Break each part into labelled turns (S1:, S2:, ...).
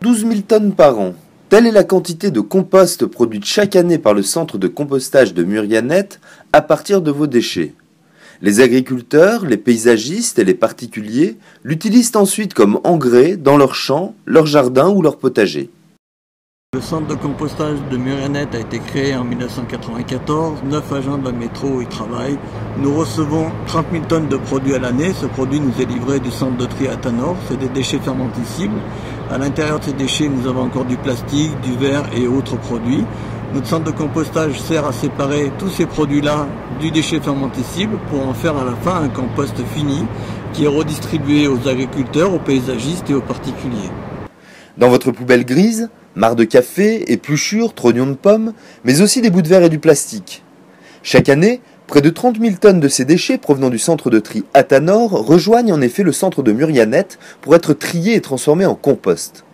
S1: 12 000 tonnes par an. Telle est la quantité de compost produite chaque année par le centre de compostage de Murianette à partir de vos déchets. Les agriculteurs, les paysagistes et les particuliers l'utilisent ensuite comme engrais dans leurs champs, leurs jardins ou leurs potagers.
S2: Le centre de compostage de Murianette a été créé en 1994. 9 agents de la métro y travaillent. Nous recevons 30 000 tonnes de produits à l'année. Ce produit nous est livré du centre de tri Athanor. C'est des déchets fermentescibles. À l'intérieur de ces déchets, nous avons encore du plastique, du verre et autres produits. Notre centre de compostage sert à séparer tous ces produits-là du déchet fermentescible pour en faire à la fin un compost fini qui est redistribué aux agriculteurs, aux paysagistes et aux particuliers.
S1: Dans votre poubelle grise, marc de café, épluchures, trognons de pommes, mais aussi des bouts de verre et du plastique. Chaque année, près de 30 000 tonnes de ces déchets provenant du centre de tri Athanor rejoignent en effet le centre de Murianette pour être triés et transformés en compost.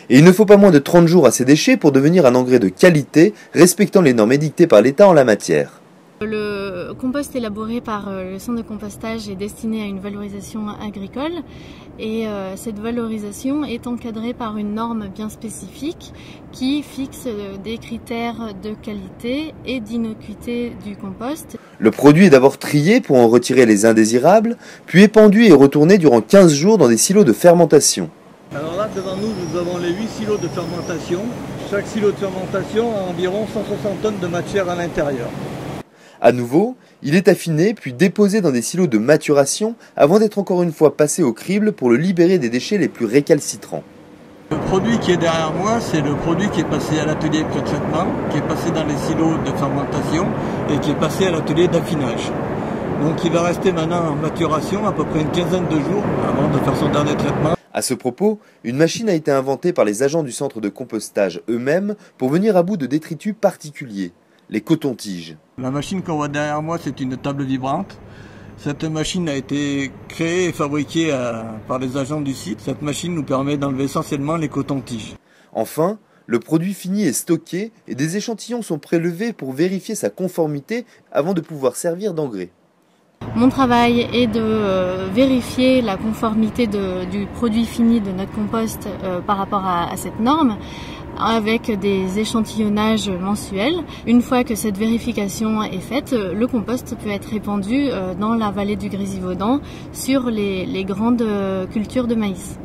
S1: Et il ne faut pas moins de 30 jours à ces déchets pour devenir un engrais de qualité, respectant les normes édictées par l'État en la matière.
S3: Le compost élaboré par le centre de compostage est destiné à une valorisation agricole et cette valorisation est encadrée par une norme bien spécifique qui fixe des critères de qualité et d'innocuité du compost.
S1: Le produit est d'abord trié pour en retirer les indésirables, puis épandu et retourné durant 15 jours dans des silos de fermentation.
S2: Alors là, devant nous, nous avons les 8 silos de fermentation. Chaque silo de fermentation a environ 160 tonnes de matière à l'intérieur.
S1: À nouveau, il est affiné puis déposé dans des silos de maturation avant d'être encore une fois passé au crible pour le libérer des déchets les plus récalcitrants.
S2: Le produit qui est derrière moi, c'est le produit qui est passé à l'atelier pré-traitement, qui est passé dans les silos de fermentation et qui est passé à l'atelier d'affinage. Donc il va rester maintenant en maturation à peu près une quinzaine de jours avant de faire son dernier traitement.
S1: À ce propos, une machine a été inventée par les agents du centre de compostage eux-mêmes pour venir à bout de détritus particuliers, les cotons-tiges.
S2: La machine qu'on voit derrière moi, c'est une table vibrante. Cette machine a été créée et fabriquée par les agents du site. Cette machine nous permet d'enlever essentiellement les cotons-tiges.
S1: Enfin, le produit fini est stocké et des échantillons sont prélevés pour vérifier sa conformité avant de pouvoir servir d'engrais.
S3: Mon travail est de vérifier la conformité du produit fini de notre compost par rapport à cette norme avec des échantillonnages mensuels. Une fois que cette vérification est faite, le compost peut être répandu dans la vallée du Grésivaudan sur les grandes cultures de maïs.